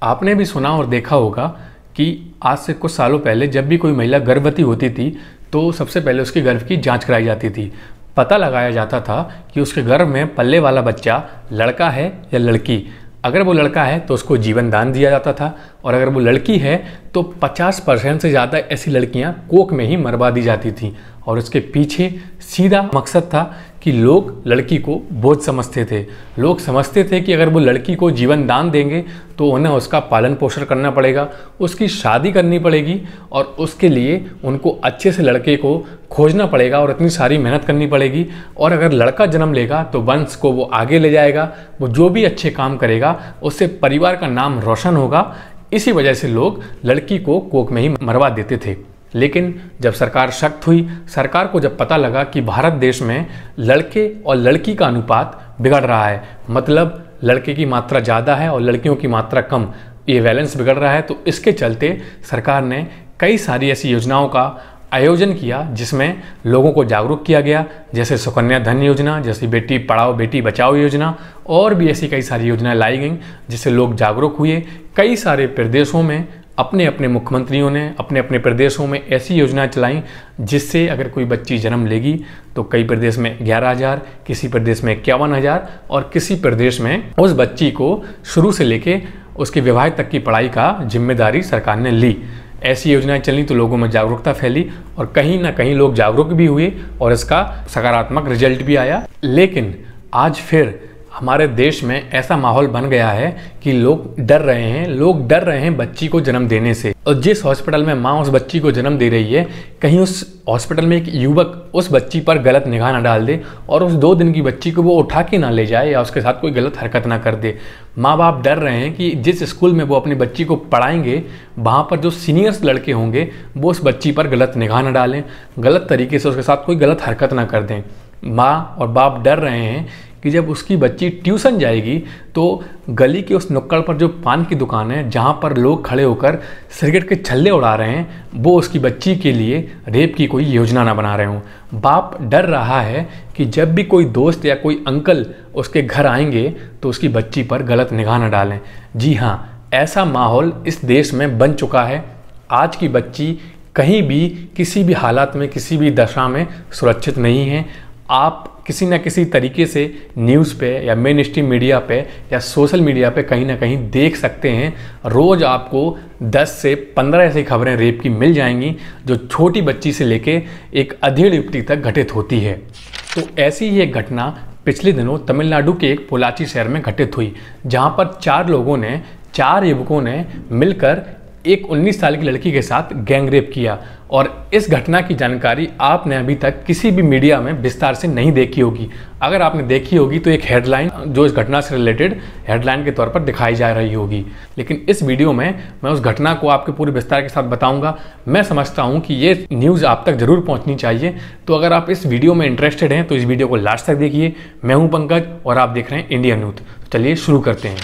आपने भी सुना और देखा होगा कि आज से कुछ सालों पहले जब भी कोई महिला गर्भवती होती थी तो सबसे पहले उसके गर्भ की जांच कराई जाती थी। पता लगाया जाता था कि उसके गर्भ में पलने वाला बच्चा लड़का है या लड़की। अगर वो लड़का है तो उसको जीवन दान दिया जाता था और अगर वो लड़की है तो 50% से ज़्यादा ऐसी लड़कियां कोख में ही मरवा दी जाती थीं। और उसके पीछे सीधा मकसद था कि लोग लड़की को बोझ समझते थे। लोग समझते थे कि अगर वो लड़की को जीवन दान देंगे तो उन्हें उसका पालन पोषण करना पड़ेगा, उसकी शादी करनी पड़ेगी और उसके लिए उनको अच्छे से लड़के को खोजना पड़ेगा और इतनी सारी मेहनत करनी पड़ेगी। और अगर लड़का जन्म लेगा तो वंश को वो आगे ले जाएगा, वो जो भी अच्छे काम करेगा उससे परिवार का नाम रोशन होगा। इसी वजह से लोग लड़की को कोख में ही मरवा देते थे। लेकिन जब सरकार सख्त हुई, सरकार को जब पता लगा कि भारत देश में लड़के और लड़की का अनुपात बिगड़ रहा है, मतलब लड़के की मात्रा ज़्यादा है और लड़कियों की मात्रा कम, ये बैलेंस बिगड़ रहा है, तो इसके चलते सरकार ने कई सारी ऐसी योजनाओं का आयोजन किया जिसमें लोगों को जागरूक किया गया, जैसे सुकन्या धन योजना, जैसे बेटी पढ़ाओ बेटी बचाओ योजना, और भी ऐसी कई सारी योजनाएं लाई गईं जिससे लोग जागरूक हुए। कई सारे प्रदेशों में अपने अपने मुख्यमंत्रियों ने अपने अपने प्रदेशों में ऐसी योजनाएं चलाईं जिससे अगर कोई बच्ची जन्म लेगी तो कई प्रदेश में 11,000, किसी प्रदेश में 51,000 और किसी प्रदेश में उस बच्ची को शुरू से लेके उसके विवाह तक की पढ़ाई का जिम्मेदारी सरकार ने ली। ऐसी योजनाएं चली तो लोगों में जागरूकता फैली और कहीं ना कहीं लोग जागरूक भी हुए और इसका सकारात्मक रिजल्ट भी आया। लेकिन आज फिर हमारे देश में ऐसा माहौल बन गया है कि लोग डर रहे हैं बच्ची को जन्म देने से। और जिस हॉस्पिटल में माँ उस बच्ची को जन्म दे रही है, कहीं उस हॉस्पिटल में एक युवक उस बच्ची पर गलत निगाह न डाल दे और उस 2 दिन की बच्ची को वो उठा के ना ले जाए या उसके साथ कोई गलत हरकत ना कर दे। माँ बाप डर रहे हैं कि जिस स्कूल में वो अपनी बच्ची को पढ़ाएंगे वहाँ पर जो सीनियर्स लड़के होंगे वो उस बच्ची पर गलत निगाह न डालें, गलत तरीके से उसके साथ कोई गलत हरकत ना कर दें। माँ और बाप डर रहे हैं कि जब उसकी बच्ची ट्यूशन जाएगी तो गली के उस नुक्कड़ पर जो पान की दुकान है जहाँ पर लोग खड़े होकर सिगरेट के छल्ले उड़ा रहे हैं, वो उसकी बच्ची के लिए रेप की कोई योजना ना बना रहे हों। बाप डर रहा है कि जब भी कोई दोस्त या कोई अंकल उसके घर आएंगे तो उसकी बच्ची पर गलत निगाह न डालें। जी हाँ, ऐसा माहौल इस देश में बन चुका है। आज की बच्ची कहीं भी किसी भी हालात में किसी भी दशा में सुरक्षित नहीं है। आप किसी न किसी तरीके से न्यूज़ पे या मेन स्ट्रीम मीडिया पे या सोशल मीडिया पे कहीं ना कहीं देख सकते हैं, रोज़ आपको 10 से 15 ऐसी खबरें रेप की मिल जाएंगी जो छोटी बच्ची से लेके एक अधेड़ युवती तक घटित होती है। तो ऐसी ही एक घटना पिछले दिनों तमिलनाडु के एक पोलाची शहर में घटित हुई, जहाँ पर 4 युवकों ने मिलकर एक 19 साल की लड़की के साथ गैंग रेप किया। और इस घटना की जानकारी आपने अभी तक किसी भी मीडिया में विस्तार से नहीं देखी होगी। अगर आपने देखी होगी तो एक हेडलाइन जो इस घटना से रिलेटेड हेडलाइन के तौर पर दिखाई जा रही होगी, लेकिन इस वीडियो में मैं उस घटना को आपके पूरे विस्तार के साथ बताऊंगा। मैं समझता हूं कि ये न्यूज़ आप तक जरूर पहुंचनी चाहिए। तो अगर आप इस वीडियो में इंटरेस्टेड हैं तो इस वीडियो को लास्ट तक देखिए। मैं हूँ पंकज और आप देख रहे हैं इंडिया न्यूज़। तो चलिए शुरू करते हैं।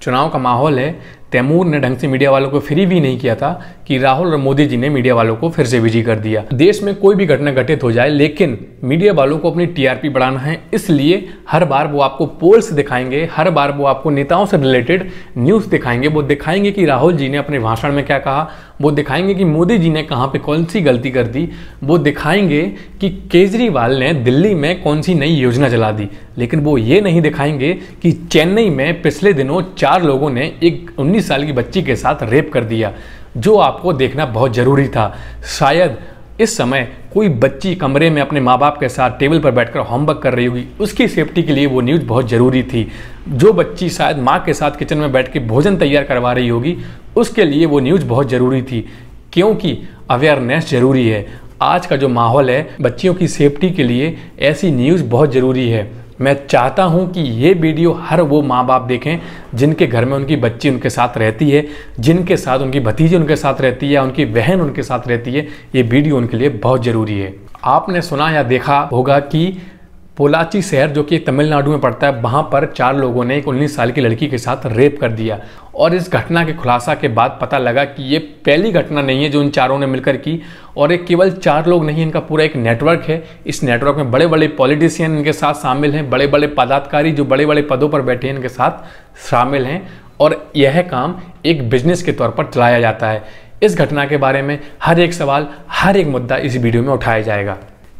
चुनाव का माहौल है। तैमूर ने ढंग से मीडिया वालों को फ्री भी नहीं किया था कि राहुल और मोदी जी ने मीडिया वालों को फिर से बिजी कर दिया। देश में कोई भी घटना घटित हो जाए, लेकिन मीडिया वालों को अपनी टीआरपी बढ़ाना है, इसलिए हर बार वो आपको पोल्स दिखाएंगे, हर बार वो आपको नेताओं से रिलेटेड न्यूज़ दिखाएंगे। वो दिखाएंगे कि राहुल जी ने अपने भाषण में क्या कहा, वो दिखाएंगे कि मोदी जी ने कहाँ पे कौन सी गलती कर दी, वो दिखाएंगे कि केजरीवाल ने दिल्ली में कौन सी नई योजना चला दी, लेकिन वो ये नहीं दिखाएंगे कि चेन्नई में पिछले दिनों 4 लोगों ने एक 19 साल की बच्ची के साथ रेप कर दिया, जो आपको देखना बहुत ज़रूरी था। शायद इस समय कोई बच्ची कमरे में अपने माँ बाप के साथ टेबल पर बैठकर होमवर्क कर रही होगी, उसकी सेफ्टी के लिए वो न्यूज़ बहुत ज़रूरी थी। जो बच्ची शायद माँ के साथ किचन में बैठ के भोजन तैयार करवा रही होगी, उसके लिए वो न्यूज़ बहुत ज़रूरी थी, क्योंकि अवेयरनेस ज़रूरी है। आज का जो माहौल है, बच्चियों की सेफ्टी के लिए ऐसी न्यूज़ बहुत ज़रूरी है। मैं चाहता हूं कि ये वीडियो हर वो माँ बाप देखें जिनके घर में उनकी बच्ची उनके साथ रहती है, जिनके साथ उनकी भतीजी उनके साथ रहती है या उनकी बहन उनके साथ रहती है। ये वीडियो उनके लिए बहुत ज़रूरी है। आपने सुना या देखा होगा कि पोलाची शहर जो कि तमिलनाडु में पड़ता है, वहाँ पर 4 लोगों ने एक 19 साल की लड़की के साथ रेप कर दिया। और इस घटना के खुलासा के बाद पता लगा कि ये पहली घटना नहीं है जो उन चारों ने मिलकर की, और एक केवल 4 लोग नहीं, इनका पूरा एक नेटवर्क है। इस नेटवर्क में बड़े बड़े पॉलिटिशियन इनके साथ शामिल हैं, बड़े बड़े पदाधिकारी जो बड़े बड़े पदों पर बैठे हैं इनके साथ शामिल हैं। और यह काम एक बिजनेस के तौर पर चलाया जाता है। इस घटना के बारे में हर एक सवाल, हर एक मुद्दा इस वीडियो में उठाया जाएगा।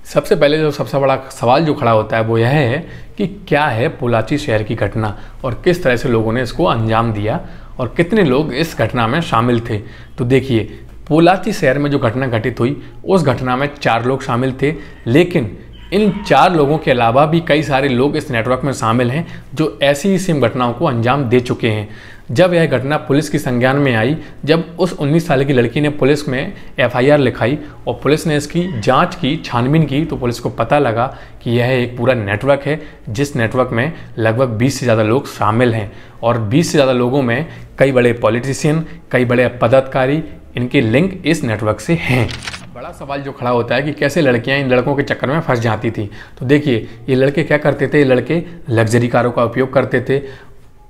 सबसे पहले जो सबसे बड़ा सवाल जो खड़ा होता है वो यह है कि क्या है पोलाची शहर की घटना और किस तरह से लोगों ने इसको अंजाम दिया और कितने लोग इस घटना में शामिल थे। तो देखिए, पोलाची शहर में जो घटना घटित हुई उस घटना में 4 लोग शामिल थे, लेकिन इन 4 लोगों के अलावा भी कई सारे लोग इस नेटवर्क में शामिल हैं जो ऐसी ही सेम घटनाओं को अंजाम दे चुके हैं। जब यह घटना पुलिस की संज्ञान में आई, जब उस 19 साल की लड़की ने पुलिस में FIR लिखाई और पुलिस ने इसकी जांच की, छानबीन की, तो पुलिस को पता लगा कि यह एक पूरा नेटवर्क है जिस नेटवर्क में लगभग 20 से ज़्यादा लोग शामिल हैं और 20 से ज़्यादा लोगों में कई बड़े पॉलिटिशियन, कई बड़े पदाधिकारी, इनके लिंक इस नेटवर्क से हैं। बड़ा सवाल जो खड़ा होता है कि कैसे लड़कियां इन लड़कों के चक्कर में फंस जाती थी। तो देखिए, ये लड़के क्या करते थे, ये लड़के लग्जरी कारों का उपयोग करते थे,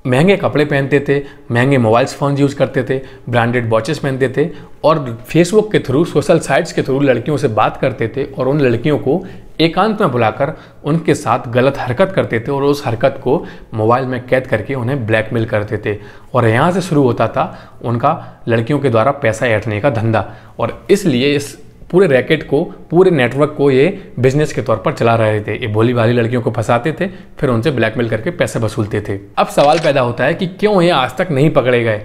महंगे कपड़े पहनते थे, महंगे मोबाइल्स फ़ोन यूज़ करते थे, ब्रांडेड वॉचेस पहनते थे और फेसबुक के थ्रू, सोशल साइट्स के थ्रू लड़कियों से बात करते थे और उन लड़कियों को एकांत में बुलाकर उनके साथ गलत हरकत करते थे और उस हरकत को मोबाइल में कैद करके उन्हें ब्लैकमेल करते थे। और यहाँ से शुरू होता था उनका लड़कियों के द्वारा पैसा ऐंठने का धंधा। और इसलिए इस पूरे रैकेट को, पूरे नेटवर्क को ये बिजनेस के तौर पर चला रहे थे। ये भोली भाली लड़कियों को फंसाते थे, फिर उनसे ब्लैकमेल करके पैसे वसूलते थे। अब सवाल पैदा होता है कि क्यों ये आज तक नहीं पकड़े गए।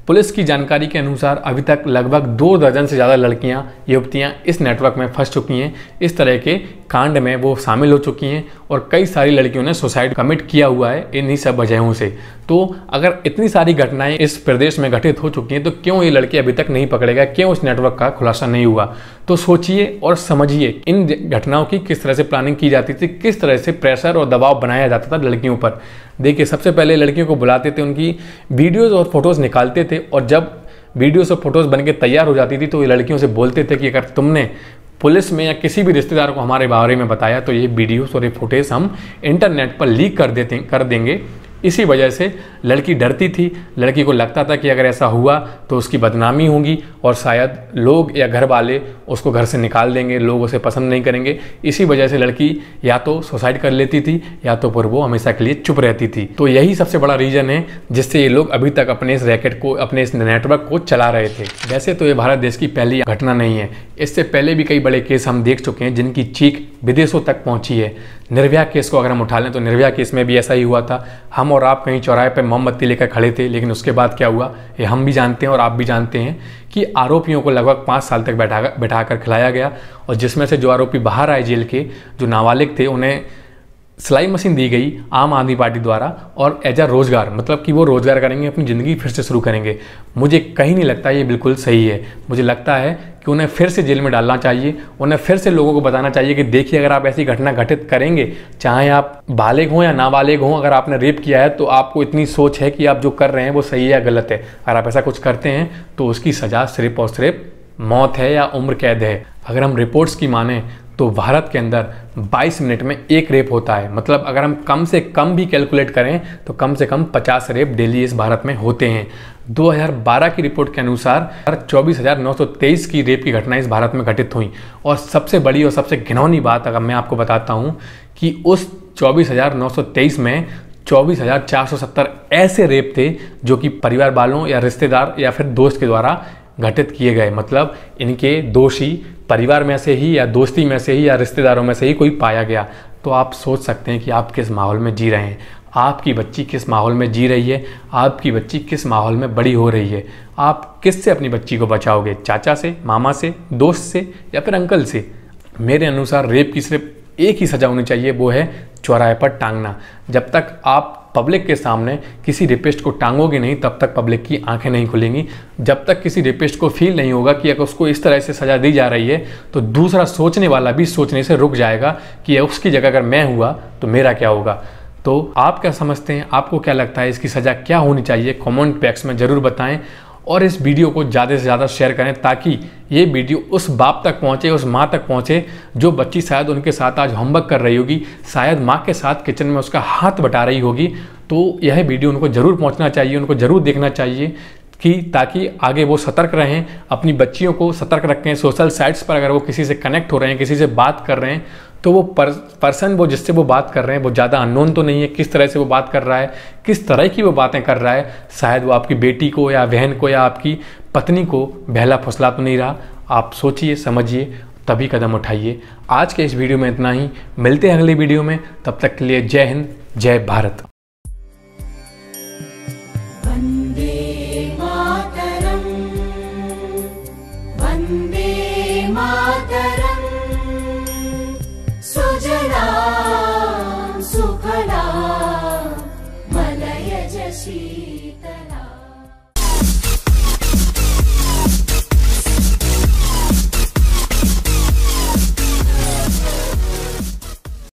पुलिस की जानकारी के अनुसार अभी तक लगभग 2 दर्जन से ज़्यादा लड़कियां, युवतियां इस नेटवर्क में फंस चुकी हैं। इस तरह के कांड में वो शामिल हो चुकी हैं और कई सारी लड़कियों ने सुसाइड कमिट किया हुआ है इन्हीं सब वजहों से। तो अगर इतनी सारी घटनाएं इस प्रदेश में घटित हो चुकी हैं तो क्यों ये लड़के अभी तक नहीं पकड़े गए, क्यों इस नेटवर्क का खुलासा नहीं हुआ। तो सोचिए और समझिए इन घटनाओं की किस तरह से प्लानिंग की जाती थी, किस तरह से प्रेशर और दबाव बनाया जाता था लड़कियों पर। देखिए, सबसे पहले लड़कियों को बुलाते थे, उनकी वीडियोज़ और फोटोज़ निकालते थे और जब वीडियोज़ और फोटोज़ बन के तैयार हो जाती थी तो ये लड़कियों से बोलते थे कि अगर तुमने पुलिस में या किसी भी रिश्तेदार को हमारे बारे में बताया तो ये वीडियोज़ और ये फुटेज हम इंटरनेट पर लीक कर देंगे। इसी वजह से लड़की डरती थी। लड़की को लगता था कि अगर ऐसा हुआ तो उसकी बदनामी होगी और शायद लोग या घर वाले उसको घर से निकाल देंगे, लोग उसे पसंद नहीं करेंगे। इसी वजह से लड़की या तो सुसाइड कर लेती थी या तो फिर वो हमेशा के लिए चुप रहती थी। तो यही सबसे बड़ा रीज़न है जिससे ये लोग अभी तक अपने इस रैकेट को, अपने इस नेटवर्क को चला रहे थे। वैसे तो ये भारत देश की पहली घटना नहीं है, इससे पहले भी कई बड़े केस हम देख चुके हैं जिनकी चीख विदेशों तक पहुंची है। निर्भया केस को अगर हम उठा लें तो निर्भया केस में भी ऐसा ही हुआ था। हम और आप कहीं चौराहे पर मोमबत्ती लेकर खड़े थे, लेकिन उसके बाद क्या हुआ ये हम भी जानते हैं और आप भी जानते हैं कि आरोपियों को लगभग 5 साल तक बैठाकर खिलाया गया और जिसमें से जो आरोपी बाहर आए जेल के, जो नाबालिग थे, उन्हें सिलाई मशीन दी गई आम आदमी पार्टी द्वारा और एज अ रोजगार, मतलब कि वो रोजगार करेंगे, अपनी ज़िंदगी फिर से शुरू करेंगे। मुझे कहीं नहीं लगता ये बिल्कुल सही है। मुझे लगता है कि उन्हें फिर से जेल में डालना चाहिए, उन्हें फिर से लोगों को बताना चाहिए कि देखिए, अगर आप ऐसी घटना घटित करेंगे, चाहे आप बालिग हों या नाबालिग हों, अगर आपने रेप किया है तो आपको इतनी सोच है कि आप जो कर रहे हैं वो सही है या गलत है। अगर आप ऐसा कुछ करते हैं तो उसकी सज़ा सिर्फ और सिर्फ मौत है या उम्र कैद है। अगर हम रिपोर्ट्स की माने तो भारत के अंदर 22 मिनट में 1 रेप होता है। मतलब अगर हम कम से कम भी कैलकुलेट करें तो कम से कम 50 रेप डेली इस भारत में होते हैं। 2012 की रिपोर्ट के अनुसार 24,923 की रेप की घटनाएं इस भारत में घटित हुई। और सबसे बड़ी और सबसे घिनौनी बात अगर मैं आपको बताता हूं कि उस 24,923 में 24,470 ऐसे रेप थे जो कि परिवार वालों या रिश्तेदार या फिर दोस्त के द्वारा घटित किए गए। मतलब इनके दोषी परिवार में से ही या दोस्ती में से ही या रिश्तेदारों में से ही कोई पाया गया। तो आप सोच सकते हैं कि आप किस माहौल में जी रहे हैं, आपकी बच्ची किस माहौल में जी रही है, आपकी बच्ची किस माहौल में बड़ी हो रही है। आप किससे अपनी बच्ची को बचाओगे, चाचा से, मामा से, दोस्त से या फिर अंकल से। मेरे अनुसार रेप की सिर्फ एक ही सज़ा होनी चाहिए, वो है चौराहे पर टांगना। जब तक आप पब्लिक के सामने किसी रेपिस्ट को टांगोगे नहीं तब तक पब्लिक की आंखें नहीं खुलेंगी। जब तक किसी रेपिस्ट को फील नहीं होगा कि अगर उसको इस तरह से सज़ा दी जा रही है तो दूसरा सोचने वाला भी सोचने से रुक जाएगा कि उसकी जगह अगर मैं हुआ तो मेरा क्या होगा। तो आप क्या समझते हैं, आपको क्या लगता है, इसकी सज़ा क्या होनी चाहिए? कमेंट बॉक्स में ज़रूर बताएं और इस वीडियो को ज़्यादा से ज़्यादा शेयर करें ताकि ये वीडियो उस बाप तक पहुँचे, उस माँ तक पहुँचे जो बच्ची शायद उनके साथ आज होमवर्क कर रही होगी, शायद माँ के साथ किचन में उसका हाथ बटा रही होगी। तो यह वीडियो उनको ज़रूर पहुँचना चाहिए, उनको ज़रूर देखना चाहिए कि ताकि आगे वो सतर्क रहें, अपनी बच्चियों को सतर्क रखें। सोशल साइट्स पर अगर वो किसी से कनेक्ट हो रहे हैं, किसी से बात कर रहे हैं तो वो पर्सन वो जिससे वो बात कर रहे हैं वो ज़्यादा अननोन तो नहीं है, किस तरह से वो बात कर रहा है, किस तरह की वो बातें कर रहा है, शायद वो आपकी बेटी को या बहन को या आपकी पत्नी को बहला फुसला तो नहीं रहा। आप सोचिए, समझिए, तभी कदम उठाइए। आज के इस वीडियो में इतना ही, मिलते हैं अगली वीडियो में, तब तक के लिए जय हिंद, जय भारत। वंदे मातरम, वंदे मातरम, सुजला सुफला मलयज शीतला।